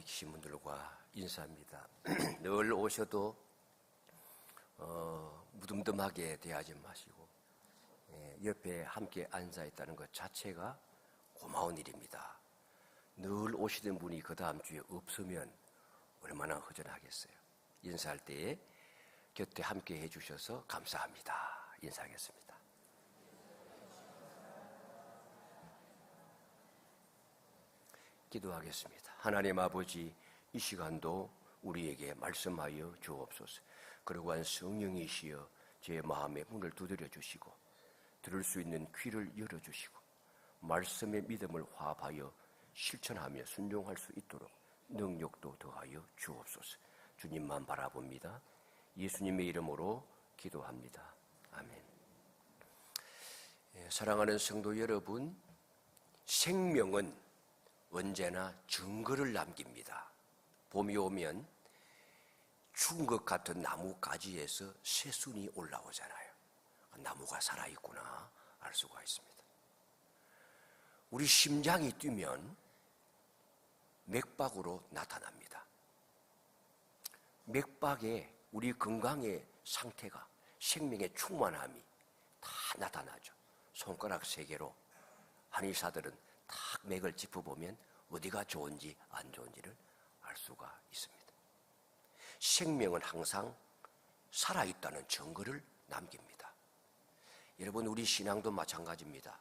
계신 분들과 인사합니다. 늘 오셔도 무덤덤하게 대하지 마시고 옆에 함께 앉아있다는 것 자체가 고마운 일입니다. 늘 오시던 분이 그 다음 주에 없으면 얼마나 허전하겠어요. 인사할 때에 곁에 함께 해주셔서 감사합니다. 인사하겠습니다. 기도하겠습니다. 하나님 아버지, 이 시간도 우리에게 말씀하여 주옵소서. 그러한 성령이시여 제 마음의 문을 두드려 주시고 들을 수 있는 귀를 열어주시고 말씀의 믿음을 화합하여 실천하며 순종할 수 있도록 능력도 더하여 주옵소서. 주님만 바라봅니다. 예수님의 이름으로 기도합니다. 아멘. 사랑하는 성도 여러분, 생명은 언제나 증거를 남깁니다. 봄이 오면 죽은 것 같은 나무 가지에서 새순이 올라오잖아요. 나무가 살아있구나 알 수가 있습니다. 우리 심장이 뛰면 맥박으로 나타납니다. 맥박에 우리 건강의 상태가, 생명의 충만함이 다 나타나죠. 손가락 3개로 한의사들은 딱 맥을 짚어보면 어디가 좋은지 안 좋은지를 알 수가 있습니다. 생명은 항상 살아있다는 증거를 남깁니다. 여러분, 우리 신앙도 마찬가지입니다.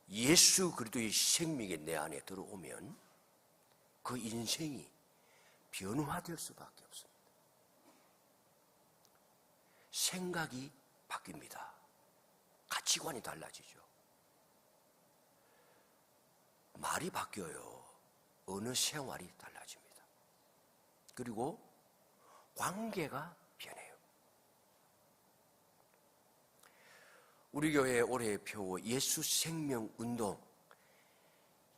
예수 그리스도의 생명이 내 안에 들어오면 그 인생이 변화될 수밖에 없습니다. 생각이 바뀝니다. 가치관이 달라지죠. 말이 바뀌어요. 어느 생활이 달라집니다. 그리고 관계가 변해요. 우리 교회의 올해의 표 예수 생명 운동,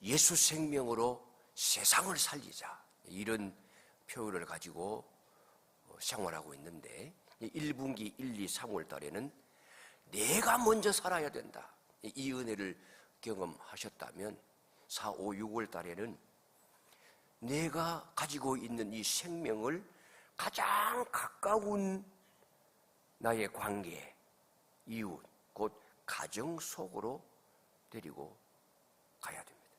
예수 생명으로 세상을 살리자, 이런 표를 가지고 생활하고 있는데 1분기 1, 2, 3월 달에는 내가 먼저 살아야 된다, 이 은혜를 경험하셨다면 4, 5, 6월 달에는 내가 가지고 있는 이 생명을 가장 가까운 나의 관계, 이웃, 곧 가정 속으로 데리고 가야 됩니다.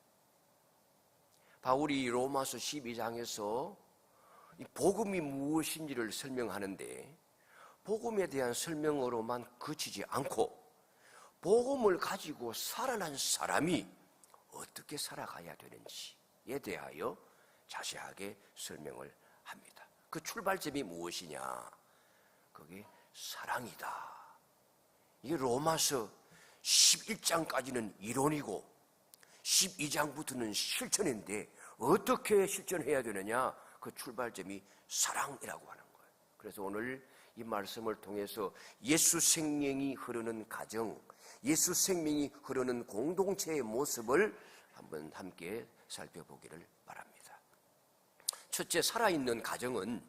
바울이 로마서 12장에서 이 복음이 무엇인지를 설명하는데 복음에 대한 설명으로만 그치지 않고 복음을 가지고 살아난 사람이 어떻게 살아가야 되는지에 대하여 자세하게 설명을 합니다. 그 출발점이 무엇이냐? 그게 사랑이다. 이게 로마서 11장까지는 이론이고 12장부터는 실천인데 어떻게 실천해야 되느냐? 그 출발점이 사랑이라고 하는 거예요. 그래서 오늘 이 말씀을 통해서 예수 생명이 흐르는 가정, 예수 생명이 흐르는 공동체의 모습을 한번 함께 살펴보기를 바랍니다. 첫째, 살아있는 가정은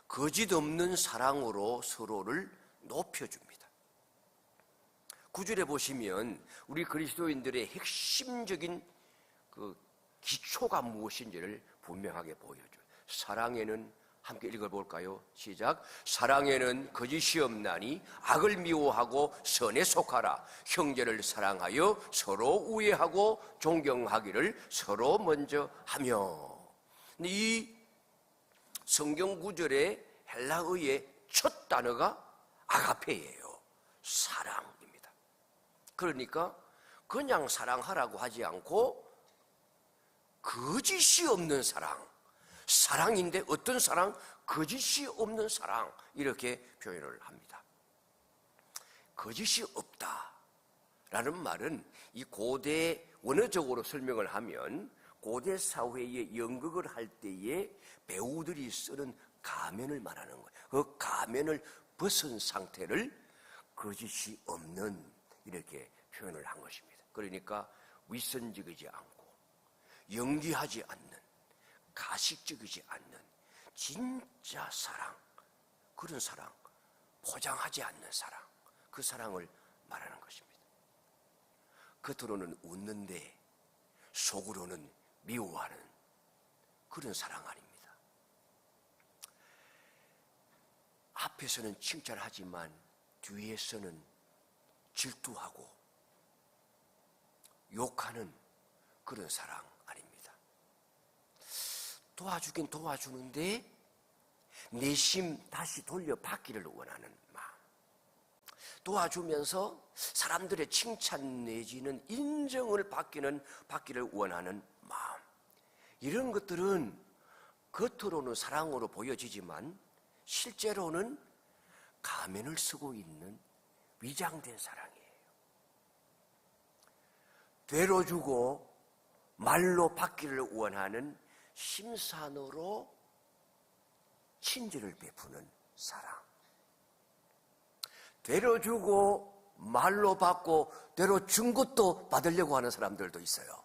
거짓 없는 사랑으로 서로를 높여줍니다. 9절에 보시면 우리 그리스도인들의 핵심적인 그 기초가 무엇인지를 분명하게 보여줘요. 사랑에는, 함께 읽어볼까요? 시작. 사랑에는 거짓이 없나니 악을 미워하고 선에 속하라. 형제를 사랑하여 서로 우애하고 존경하기를 서로 먼저 하며. 이 성경 구절의 헬라어의 첫 단어가 아가페예요. 사랑입니다. 그러니까 그냥 사랑하라고 하지 않고 거짓이 없는 사랑, 사랑인데 어떤 사랑? 거짓이 없는 사랑, 이렇게 표현을 합니다. 거짓이 없다라는 말은 이 고대 원어적으로 설명을 하면 고대 사회에 연극을 할 때에 배우들이 쓰는 가면을 말하는 거예요. 그 가면을 벗은 상태를 거짓이 없는, 이렇게 표현을 한 것입니다. 그러니까 위선적이지 않고 연기하지 않는, 가식적이지 않는 진짜 사랑, 그런 사랑, 포장하지 않는 사랑, 그 사랑을 말하는 것입니다. 겉으로는 웃는데 속으로는 미워하는 그런 사랑 아닙니다. 앞에서는 칭찬하지만 뒤에서는 질투하고 욕하는 그런 사랑 아닙니다. 도와주긴 도와주는데 내심 다시 돌려받기를 원하는 마음, 도와주면서 사람들의 칭찬 내지는 인정을 받기를 원하는 마음, 이런 것들은 겉으로는 사랑으로 보여지지만 실제로는 가면을 쓰고 있는 위장된 사랑이에요. 되로 주고 말로 받기를 원하는 심산으로 친절을 베푸는 사랑. 되로 주고 말로 받고 되로 준 것도 받으려고 하는 사람들도 있어요.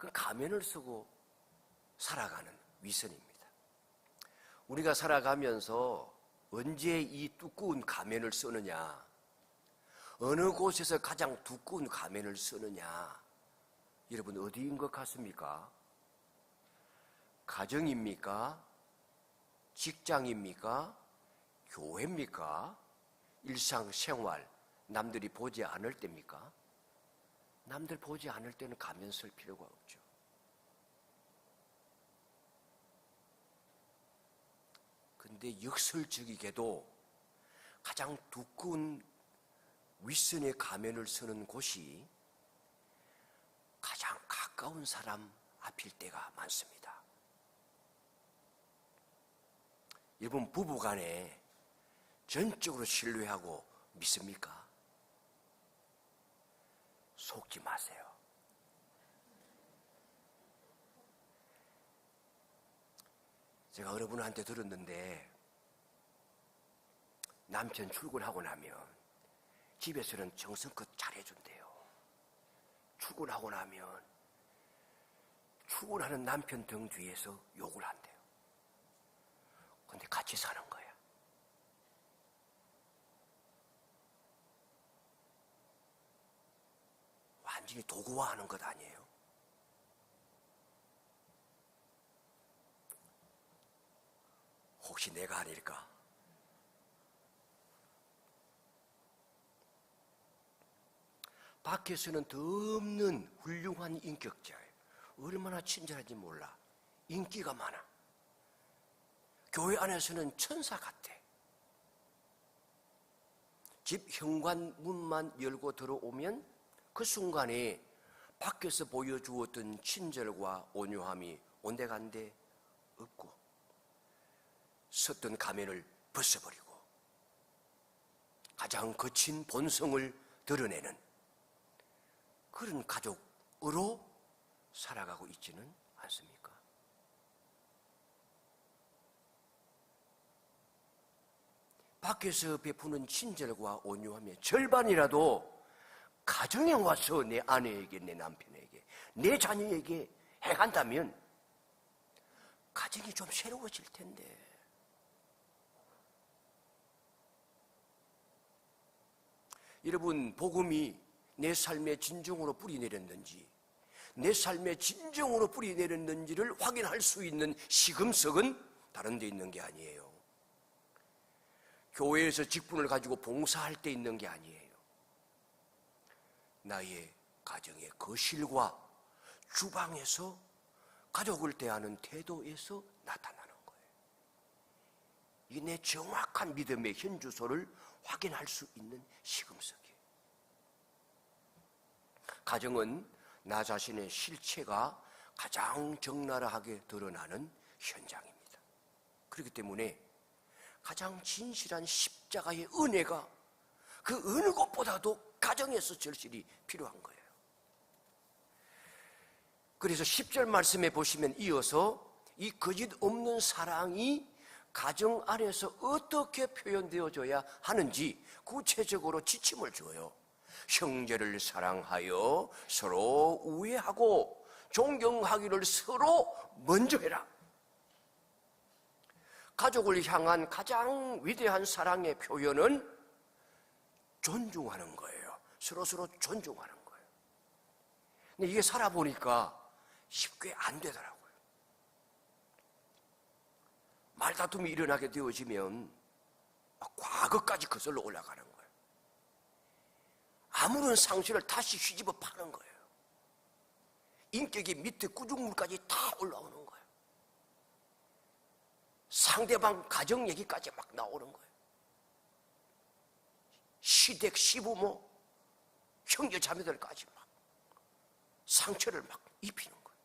그 가면을 쓰고 살아가는 위선입니다. 우리가 살아가면서 언제 이 두꺼운 가면을 쓰느냐, 어느 곳에서 가장 두꺼운 가면을 쓰느냐, 여러분 어디인 것 같습니까? 가정입니까? 직장입니까? 교회입니까? 일상생활, 남들이 보지 않을 때입니까? 남들 보지 않을 때는 가면 쓸 필요가 없죠. 근데 역설적이게도 가장 두꺼운 윗선의 가면을 쓰는 곳이 가장 가까운 사람 앞일 때가 많습니다. 여러분, 부부간에 전적으로 신뢰하고 믿습니까? 속지 마세요. 제가 어느 분한테 들었는데 남편 출근하고 나면 집에서는 정성껏 잘해준대요. 출근하고 나면 출근하는 남편 등 뒤에서 욕을 한대요. 근데 같이 사는 거야. 완전히 도구화하는 것 아니에요? 혹시 내가 아닐까? 밖에서는 덧없는 훌륭한 인격자예요. 얼마나 친절한지 몰라. 인기가 많아. 교회 안에서는 천사 같아. 집 현관문만 열고 들어오면 그 순간에 밖에서 보여주었던 친절과 온유함이 온데간데 없고 썼던 가면을 벗어버리고 가장 거친 본성을 드러내는 그런 가족으로 살아가고 있지는 않습니까? 밖에서 베푸는 친절과 온유함의 절반이라도 가정에 와서 내 아내에게, 내 남편에게, 내 자녀에게 해간다면 가정이 좀 새로워질 텐데. 여러분, 복음이 내 삶에 진정으로 뿌리내렸는지, 내 삶에 진정으로 뿌리내렸는지를 확인할 수 있는 시금석은 다른 데 있는 게 아니에요. 교회에서 직분을 가지고 봉사할 때 있는 게 아니에요. 나의 가정의 거실과 주방에서 가족을 대하는 태도에서 나타나는 거예요. 이게 내 정확한 믿음의 현주소를 확인할 수 있는 시금석이에요. 가정은 나 자신의 실체가 가장 적나라하게 드러나는 현장입니다. 그렇기 때문에 가장 진실한 십자가의 은혜가 그 어느 것보다도 가정에서 절실히 필요한 거예요. 그래서 10절 말씀에 보시면 이어서 이 거짓 없는 사랑이 가정 안에서 어떻게 표현되어져야 하는지 구체적으로 지침을 줘요. 형제를 사랑하여 서로 우애하고 존경하기를 서로 먼저 해라. 가족을 향한 가장 위대한 사랑의 표현은 존중하는 거예요. 서로 존중하는 거예요. 근데 이게 살아보니까 쉽게 안 되더라고요. 말다툼이 일어나게 되어지면 과거까지 거슬러 올라가는 거예요. 아무런 상실을 다시 휘집어 파는 거예요. 인격이 밑에 구중물까지 다 올라오는 거예요. 상대방 가정 얘기까지 막 나오는 거예요. 시댁, 시부모, 형제 자매들까지 막 상처를 막 입히는 거예요.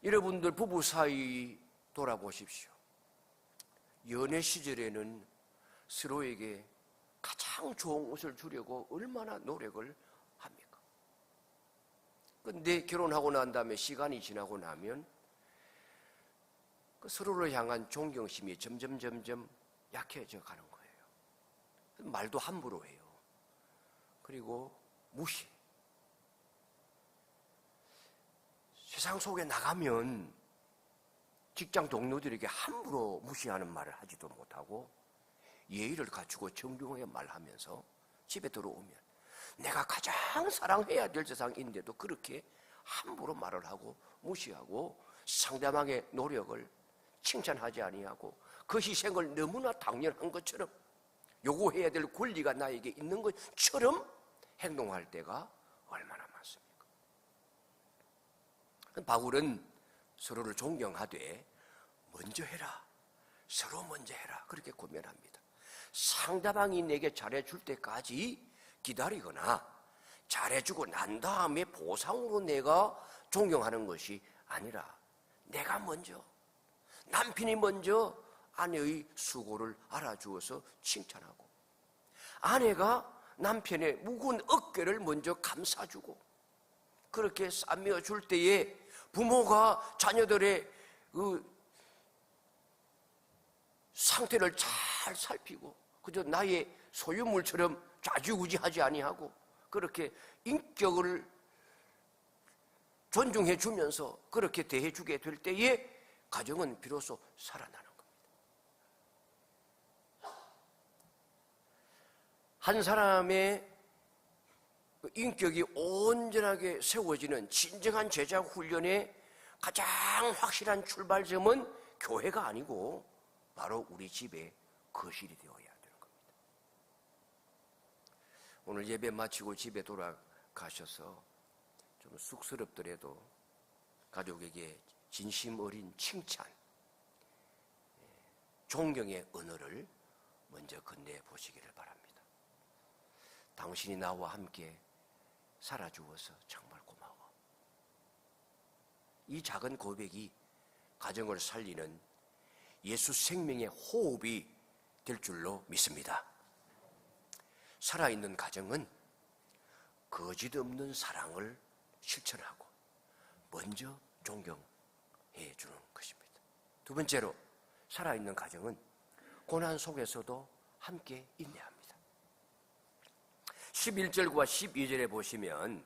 여러분들 부부 사이 돌아보십시오. 연애 시절에는 서로에게 가장 좋은 옷을 주려고 얼마나 노력을 합니까? 그런데 결혼하고 난 다음에 시간이 지나고 나면 그 서로를 향한 존경심이 점점 약해져 가는 거예요. 말도 함부로 해요. 그리고 무시. 세상 속에 나가면 직장 동료들에게 함부로 무시하는 말을 하지도 못하고 예의를 갖추고 정중하게 말하면서 집에 들어오면 내가 가장 사랑해야 될 세상인데도 그렇게 함부로 말을 하고 무시하고 상대방의 노력을 칭찬하지 아니하고 그 희생을 너무나 당연한 것처럼 요구해야 될 권리가 나에게 있는 것처럼 행동할 때가 얼마나 많습니까? 바울은 서로를 존경하되 먼저 해라, 서로 먼저 해라 그렇게 권면합니다. 상대방이 내게 잘해줄 때까지 기다리거나 잘해주고 난 다음에 보상으로 내가 존경하는 것이 아니라 내가 먼저, 남편이 먼저 아내의 수고를 알아주어서 칭찬하고 아내가 남편의 무거운 어깨를 먼저 감싸주고 그렇게 싸매어 줄 때에 부모가 자녀들의 그 상태를 잘 살피고 그저 나의 소유물처럼 좌지우지하지 아니하고 그렇게 인격을 존중해 주면서 그렇게 대해 주게 될 때에 가정은 비로소 살아나는 겁니다. 한 사람의 인격이 온전하게 세워지는 진정한 제자 훈련의 가장 확실한 출발점은 교회가 아니고 바로 우리 집의 거실이 되어야 되는 겁니다. 오늘 예배 마치고 집에 돌아가셔서 좀 쑥스럽더라도 가족에게 진심 어린 칭찬, 존경의 언어를 먼저 건네보시기를 바랍니다. 당신이 나와 함께 살아주어서 정말 고마워. 이 작은 고백이 가정을 살리는 예수 생명의 호흡이 될 줄로 믿습니다. 살아있는 가정은 거짓 없는 사랑을 실천하고 먼저 존경해 주는 것입니다. 두 번째로 살아있는 가정은 고난 속에서도 함께 인내합니다. 11절과 12절에 보시면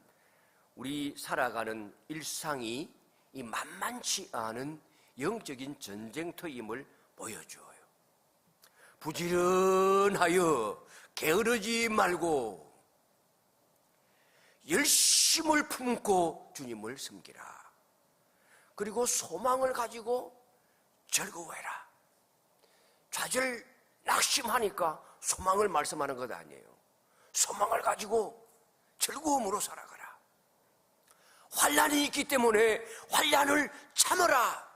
우리 살아가는 일상이 이 만만치 않은 영적인 전쟁터임을 보여줘요. 부지런하여 게으르지 말고 열심을 품고 주님을 섬기라. 그리고 소망을 가지고 즐거워해라. 좌절 낙심하니까 소망을 말씀하는 것 아니에요. 소망을 가지고 즐거움으로 살아가라. 환난이 있기 때문에 환난을 참아라.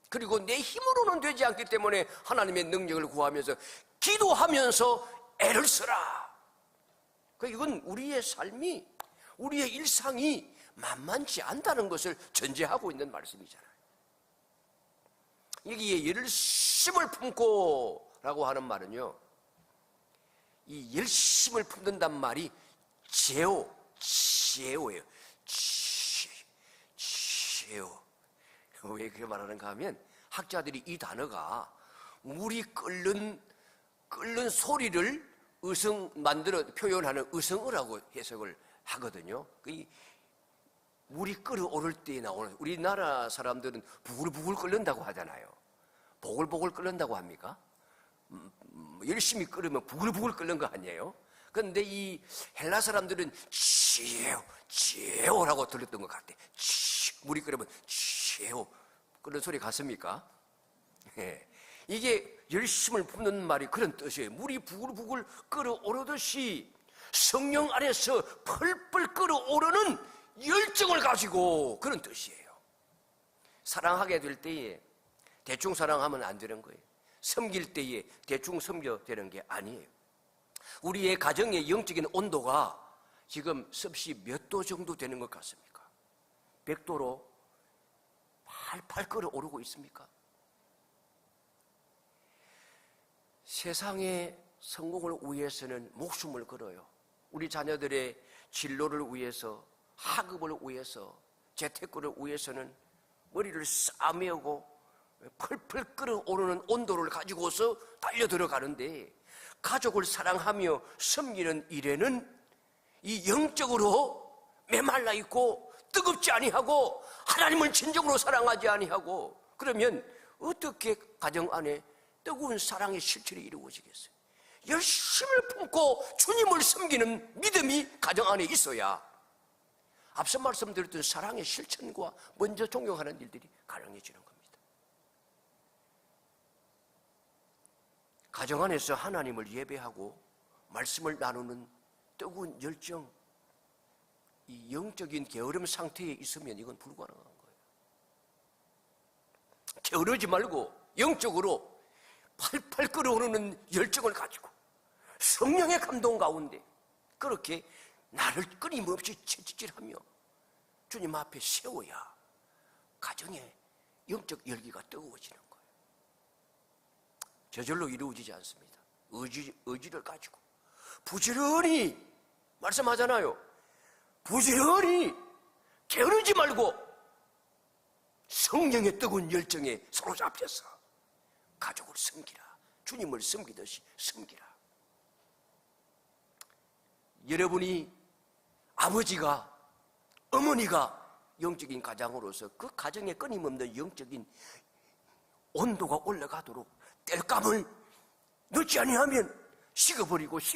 그리고 내 힘으로는 되지 않기 때문에 하나님의 능력을 구하면서 기도하면서 애를 써라. 이건 우리의 삶이, 우리의 일상이 만만치 않다는 것을 전제하고 있는 말씀이잖아요. 여기에 열심을 품고 라고 하는 말은요, 이 열심을 품는단 말이 제오예요. 제오. 왜 그렇게 말하는가 하면 학자들이 이 단어가 물이 끓는 소리를 만들어 표현하는 의성어라고 해석을 하거든요. 물이 끓어오를 때 나오는, 우리나라 사람들은 부글부글 끓는다고 하잖아요. 보글보글 끓는다고 합니까? 열심히 끓으면 부글부글 끓는 거 아니에요? 그런데 이 헬라 사람들은 지에오라고 들렸던 것 같아. 물이 끓으면 지에오 그런 소리 같습니까? 예. 이게 열심을 붓는 말이 그런 뜻이에요. 물이 부글부글 끓어오르듯이 성령 안에서 펄펄 끓어오르는 열정을 가지고 그런 뜻이에요. 사랑하게 될 때에 대충 사랑하면 안 되는 거예요. 섬길 때에 대충 섬겨야 되는 게 아니에요. 우리의 가정의 영적인 온도가 지금 섭씨 몇 도 정도 되는 것 같습니까? 100도로 팔팔 끓어오르고 있습니까? 세상의 성공을 위해서는 목숨을 걸어요. 우리 자녀들의 진로를 위해서, 학업을 위해서, 재테크를 위해서는 머리를 싸매고 펄펄 끓어오르는 온도를 가지고서 달려 들어가는데, 가족을 사랑하며 섬기는 일에는 이 영적으로 메말라 있고 뜨겁지 아니하고 하나님을 진정으로 사랑하지 아니하고, 그러면 어떻게 가정 안에 뜨거운 사랑의 실체를 이루어지겠어요? 열심을 품고 주님을 섬기는 믿음이 가정 안에 있어야 앞서 말씀드렸던 사랑의 실천과 먼저 존경하는 일들이 가능해지는 겁니다. 가정 안에서 하나님을 예배하고 말씀을 나누는 뜨거운 열정, 이 영적인 게으름 상태에 있으면 이건 불가능한 거예요. 게으르지 말고 영적으로 팔팔 끓어오르는 열정을 가지고 성령의 감동 가운데 그렇게 나를 끊임없이 채찍질하며 주님 앞에 세워야 가정의 영적 열기가 뜨거워지는 거예요. 저절로 이루어지지 않습니다. 의지를 가지고 부지런히 말씀하잖아요. 부지런히 게으르지 말고 성령의 뜨거운 열정에 사로잡혀서 가족을 섬기라. 주님을 섬기듯이 섬기라. 여러분이 아버지가, 어머니가 영적인 가장으로서 그 가정에 끊임없는 영적인 온도가 올라가도록 땔감을 넣지 아니하면 식어버리는 거예요.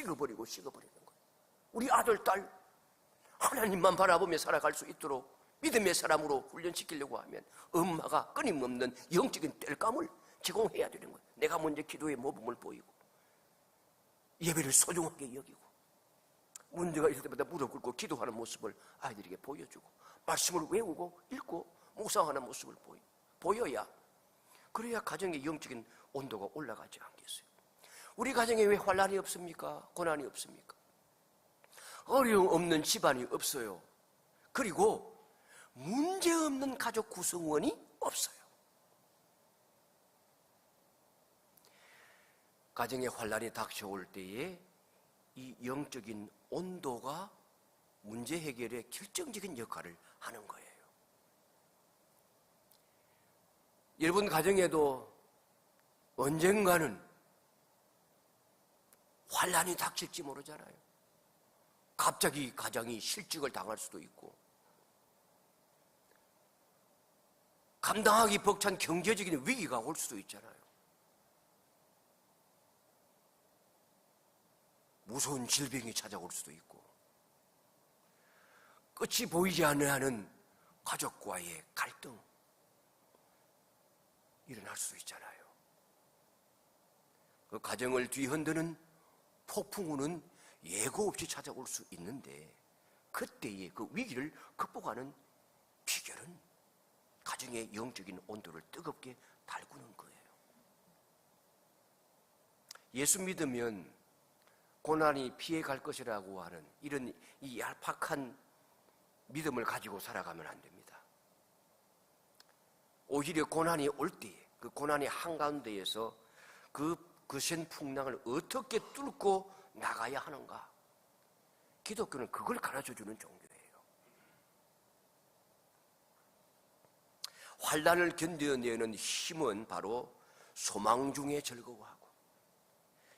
우리 아들, 딸 하나님만 바라보며 살아갈 수 있도록 믿음의 사람으로 훈련시키려고 하면 엄마가 끊임없는 영적인 땔감을 제공해야 되는 거예요. 내가 먼저 기도의 모범을 보이고 예배를 소중하게 여기고 문제가 있을 때마다 무릎 꿇고 기도하는 모습을 아이들에게 보여주고 말씀을 외우고 읽고 묵상하는 모습을 보여야, 그래야 가정의 영적인 온도가 올라가지 않겠어요. 우리 가정에 왜 환난이 없습니까? 고난이 없습니까? 어려움 없는 집안이 없어요. 그리고 문제없는 가족 구성원이 없어요. 가정에 환난이 닥쳐올 때에 이 영적인 온도가 문제 해결에 결정적인 역할을 하는 거예요. 여러분 가정에도 언젠가는 환난이 닥칠지 모르잖아요. 갑자기 가정이 실직을 당할 수도 있고 감당하기 벅찬 경제적인 위기가 올 수도 있잖아요. 무서운 질병이 찾아올 수도 있고 끝이 보이지 않는 가족과의 갈등 일어날 수도 있잖아요. 그 가정을 뒤흔드는 폭풍우는 예고 없이 찾아올 수 있는데 그때의 그 위기를 극복하는 비결은 가정의 영적인 온도를 뜨겁게 달구는 거예요. 예수 믿으면 고난이 피해갈 것이라고 하는 이런 이 얄팍한 믿음을 가지고 살아가면 안 됩니다. 오히려 고난이 올 때에 그 고난의 한가운데에서 그 거센 풍랑을 어떻게 뚫고 나가야 하는가, 기독교는 그걸 가르쳐주는 종교예요. 환난을 견뎌내는 힘은 바로 소망 중에 즐거워하고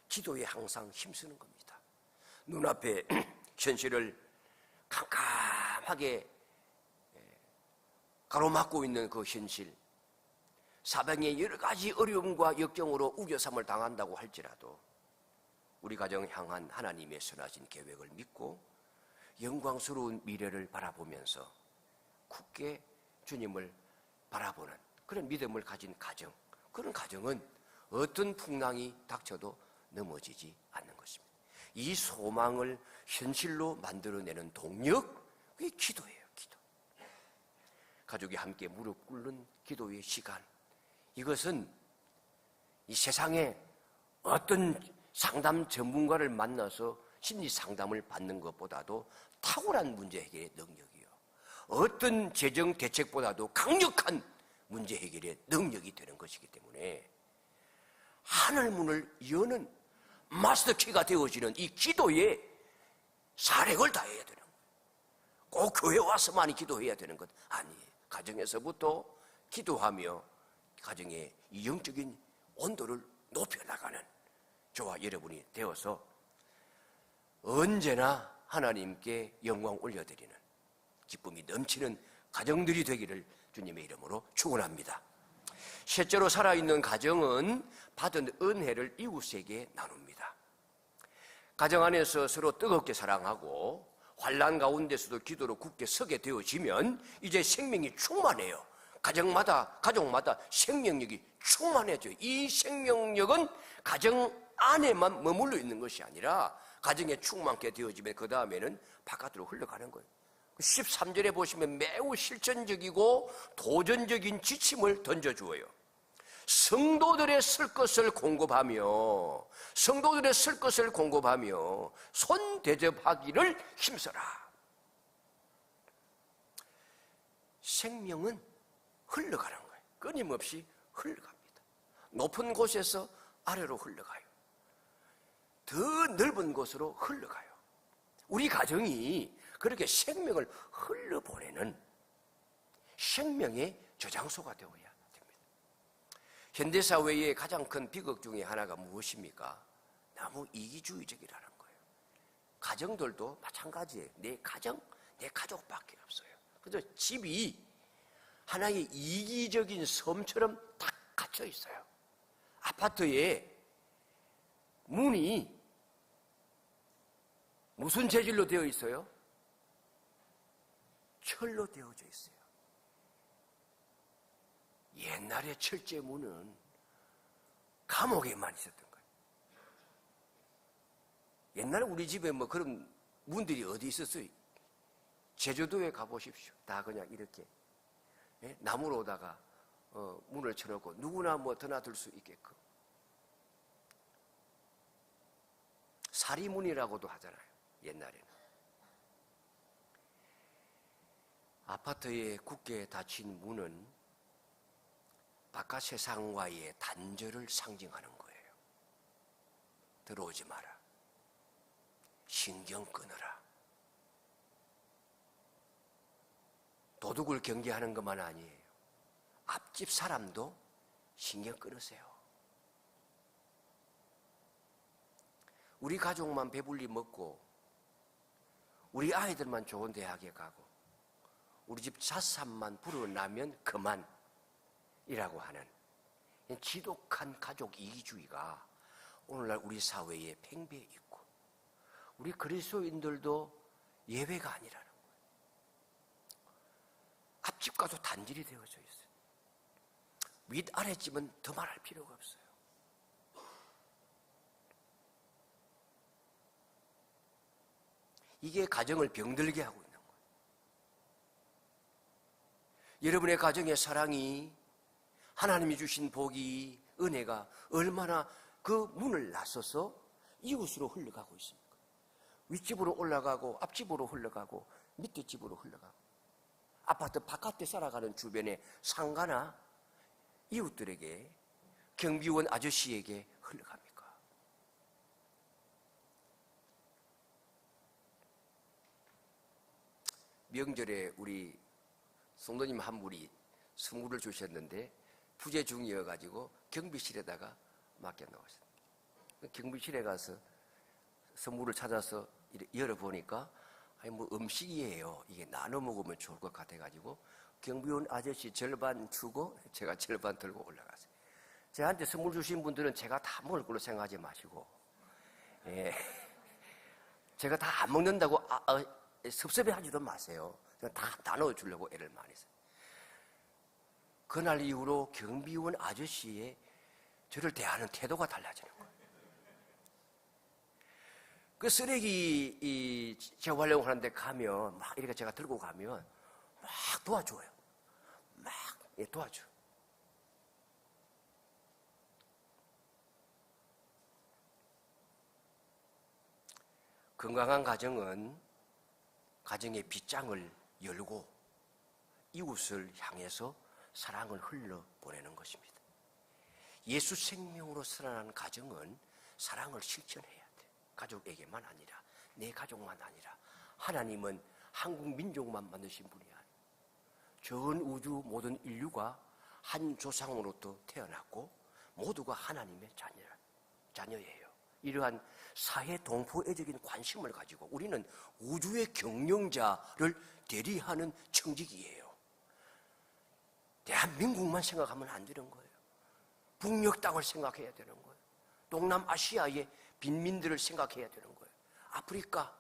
기도에 항상 힘쓰는 겁니다. 눈앞에 현실을 캄캄하게 가로막고 있는 그 현실, 사방의 여러 가지 어려움과 역경으로 우겨삼을 당한다고 할지라도 우리 가정 향한 하나님의 선하신 계획을 믿고 영광스러운 미래를 바라보면서 굳게 주님을 바라보는 그런 믿음을 가진 가정, 그런 가정은 어떤 풍랑이 닥쳐도 넘어지지 않는 것입니다. 이 소망을 현실로 만들어내는 동력, 그게 기도예요. 기도. 가족이 함께 무릎 꿇는 기도의 시간, 이것은 이 세상에 어떤 상담 전문가를 만나서 심리 상담을 받는 것보다도 탁월한 문제 해결의 능력이요, 어떤 재정 대책보다도 강력한 문제 해결의 능력이 되는 것이기 때문에 하늘문을 여는 마스터키가 되어지는 이 기도에 사력을 다해야 되는 거예요. 꼭 교회 와서만이 기도해야 되는 것 아니에요. 가정에서부터 기도하며 가정의 이 영적인 온도를 높여나가는 저와 여러분이 되어서 언제나 하나님께 영광 올려드리는 기쁨이 넘치는 가정들이 되기를 주님의 이름으로 축원합니다. 셋째로, 살아있는 가정은 받은 은혜를 이웃에게 나눕니다. 가정 안에서 서로 뜨겁게 사랑하고 환난 가운데서도 기도로 굳게 서게 되어지면 이제 생명이 충만해요. 가족마다 생명력이 충만해져요. 이 생명력은 가정 안에만 머물러 있는 것이 아니라 가정에 충만케 되어지면 그 다음에는 바깥으로 흘러가는 거예요. 13절에 보시면 매우 실천적이고 도전적인 지침을 던져주어요. 성도들의 쓸 것을 공급하며 손 대접하기를 힘써라. 생명은 흘러가는 거예요. 끊임없이 흘러갑니다. 높은 곳에서 아래로 흘러가요. 더 넓은 곳으로 흘러가요. 우리 가정이 그렇게 생명을 흘려보내는 생명의 저장소가 되어야 됩니다. 현대사회의 가장 큰 비극 중에 하나가 무엇입니까? 너무 이기주의적이라는 거예요. 가정들도 마찬가지예요. 내 가정, 내 가족밖에 없어요. 그래서 집이 하나의 이기적인 섬처럼 딱 갇혀 있어요. 아파트에 문이 무슨 재질로 되어 있어요? 철로 되어져 있어요. 옛날에 철제 문은 감옥에만 있었던 거예요. 옛날에 우리 집에 뭐 그런 문들이 어디 있었어요? 제주도에 가보십시오. 다 그냥 이렇게 나무로다가 문을 쳐놓고 누구나 뭐 드나들 수 있게끔. 사리문이라고도 하잖아요. 옛날에는. 아파트에 굳게 닫힌 문은 바깥 세상과의 단절을 상징하는 거예요. 들어오지 마라. 신경 끊어라. 도둑을 경계하는 것만 아니에요. 앞집 사람도 신경 끊으세요. 우리 가족만 배불리 먹고 우리 아이들만 좋은 대학에 가고 우리 집 자산만 불어나면 그만이라고 하는 지독한 가족 이기주의가 오늘날 우리 사회에 팽배해 있고 우리 그리스도인들도 예외가 아니라는 거예요. 앞집과도 단절이 되어져 있어요. 윗아랫집은 더 말할 필요가 없어요. 이게 가정을 병들게 하고 있는 거예요. 여러분의 가정의 사랑이, 하나님이 주신 복이, 은혜가 얼마나 그 문을 나서서 이웃으로 흘러가고 있습니까? 윗집으로 올라가고 앞집으로 흘러가고 밑에 집으로 흘러가고 아파트 바깥에 살아가는 주변의 상가나 이웃들에게, 경비원 아저씨에게 흘러갑니까? 명절에 우리 성도님 한 분이 선물을 주셨는데 부재 중이어가지고 경비실에다가 맡겨놓으셨어요. 경비실에 가서 선물을 찾아서 열어보니까 아니 뭐 음식이에요. 이게 나눠 먹으면 좋을 것 같아가지고 경비원 아저씨 절반 주고 제가 절반 들고 올라갔어요. 저한테 선물 주신 분들은 제가 다 먹을 걸로 생각하지 마시고 예. 제가 다 안 먹는다고 섭섭해하지도 마세요. 다 넣어주려고 애를 많이 써요. 그날 이후로 경비원 아저씨의 저를 대하는 태도가 달라지는 거예요. 그 쓰레기 재활용하는 데 가면 막 이렇게 제가 들고 가면 막 도와줘요. 막 도와줘. 건강한 가정은 가정의 빗장을 열고 이웃을 향해서 사랑을 흘려보내는 것입니다. 예수 생명으로 살아난 가정은 사랑을 실천해야 돼. 가족에게만 아니라, 내 가족만 아니라, 하나님은 한국 민족만 만드신 분이 아니에요. 전 우주 모든 인류가 한 조상으로부터 태어났고 모두가 하나님의 자녀예요. 이러한 사회 동포애적인 관심을 가지고 우리는 우주의 경영자를 대리하는 청직이에요. 대한민국만 생각하면 안 되는 거예요. 북녘 땅을 생각해야 되는 거예요. 동남아시아의 빈민들을 생각해야 되는 거예요. 아프리카,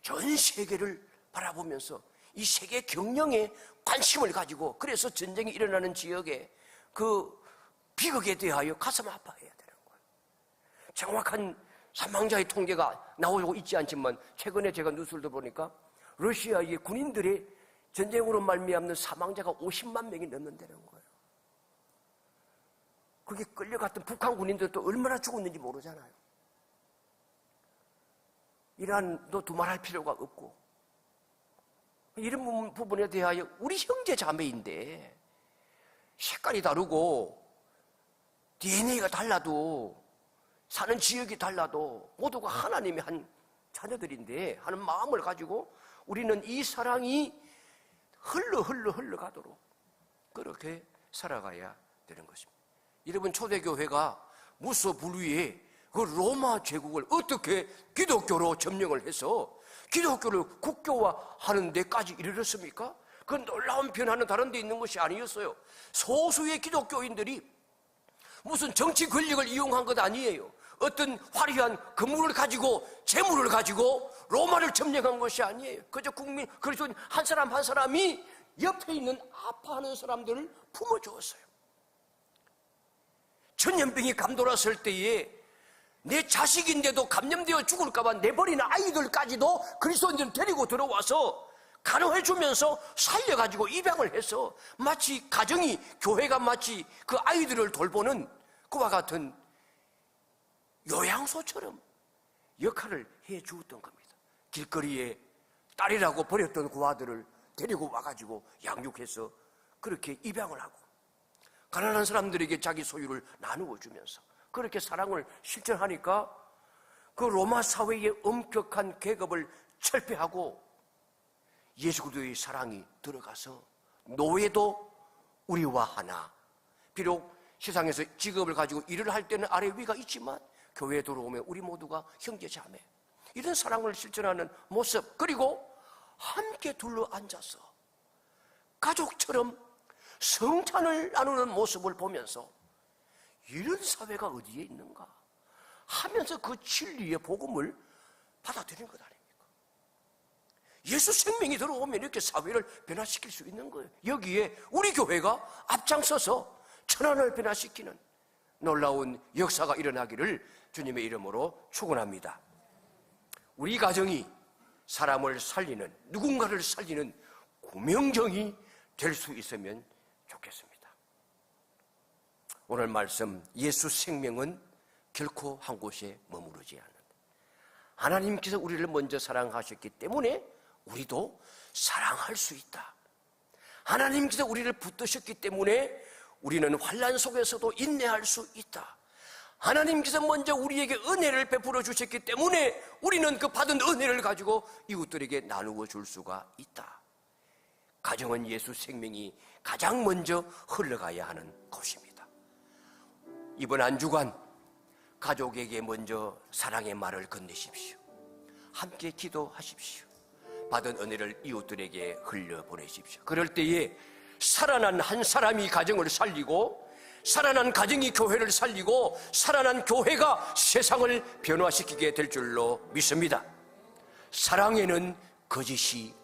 전 세계를 바라보면서 이 세계 경영에 관심을 가지고, 그래서 전쟁이 일어나는 지역에 그 비극에 대하여 가슴 아파해야 되는 거예요. 정확한 사망자의 통계가 나오고 있지 않지만 최근에 제가 뉴스를 보니까 러시아의 군인들의 전쟁으로 말미암는 사망자가 50만 명이 넘는다는 거예요. 그게 끌려갔던 북한 군인들도 얼마나 죽었는지 모르잖아요. 이란도 두말할 필요가 없고, 이런 부분에 대하여 우리 형제 자매인데 색깔이 다르고 DNA가 달라도, 사는 지역이 달라도 모두가 하나님의 한 자녀들인데 하는 마음을 가지고 우리는 이 사랑이 흘러가도록 그렇게 살아가야 되는 것입니다. 여러분, 초대교회가 무소불위의 그 로마 제국을 어떻게 기독교로 점령을 해서 기독교를 국교화하는 데까지 이르렀습니까? 그 놀라운 변화는 다른 데 있는 것이 아니었어요. 소수의 기독교인들이 무슨 정치 권력을 이용한 것 아니에요. 어떤 화려한 건물을 가지고, 재물을 가지고 로마를 점령한 것이 아니에요. 그저 국민, 그래서 한 사람 한 사람이 옆에 있는 아파하는 사람들을 품어주었어요. 전염병이 감돌았을 때에 내 자식인데도 감염되어 죽을까봐 내버리는 아이들까지도 그리스도인들을 데리고 들어와서 간호해주면서 살려가지고 입양을 해서 마치 가정이, 교회가 마치 그 아이들을 돌보는 그와 같은 요양소처럼 역할을 해주었던 겁니다. 길거리에 딸이라고 버렸던 그 아들을 데리고 와가지고 양육해서 그렇게 입양을 하고, 가난한 사람들에게 자기 소유를 나누어 주면서 그렇게 사랑을 실천하니까 그 로마 사회의 엄격한 계급을 철폐하고 예수 그리스도의 사랑이 들어가서 노예도 우리와 하나, 비록 세상에서 직업을 가지고 일을 할 때는 아래 위가 있지만 교회에 들어오면 우리 모두가 형제 자매, 이런 사랑을 실천하는 모습, 그리고 함께 둘러 앉아서 가족처럼 성찬을 나누는 모습을 보면서 이런 사회가 어디에 있는가 하면서 그 진리의 복음을 받아들이는 것 아닙니까? 예수 생명이 들어오면 이렇게 사회를 변화시킬 수 있는 거예요. 여기에 우리 교회가 앞장서서 천안을 변화시키는 놀라운 역사가 일어나기를 주님의 이름으로 축원합니다. 우리 가정이 사람을 살리는, 누군가를 살리는 구명정이 될 수 있으면 좋겠습니다. 오늘 말씀, 예수 생명은 결코 한 곳에 머무르지 않는다. 하나님께서 우리를 먼저 사랑하셨기 때문에 우리도 사랑할 수 있다. 하나님께서 우리를 붙드셨기 때문에 우리는 환난 속에서도 인내할 수 있다. 하나님께서 먼저 우리에게 은혜를 베풀어 주셨기 때문에 우리는 그 받은 은혜를 가지고 이웃들에게 나누어 줄 수가 있다. 가정은 예수 생명이 가장 먼저 흘러가야 하는 곳입니다. 이번 한 주간 가족에게 먼저 사랑의 말을 건네십시오. 함께 기도하십시오. 받은 은혜를 이웃들에게 흘려보내십시오. 그럴 때에 살아난 한 사람이 가정을 살리고 살아난 가정이 교회를 살리고 살아난 교회가 세상을 변화시키게 될 줄로 믿습니다. 사랑에는 거짓이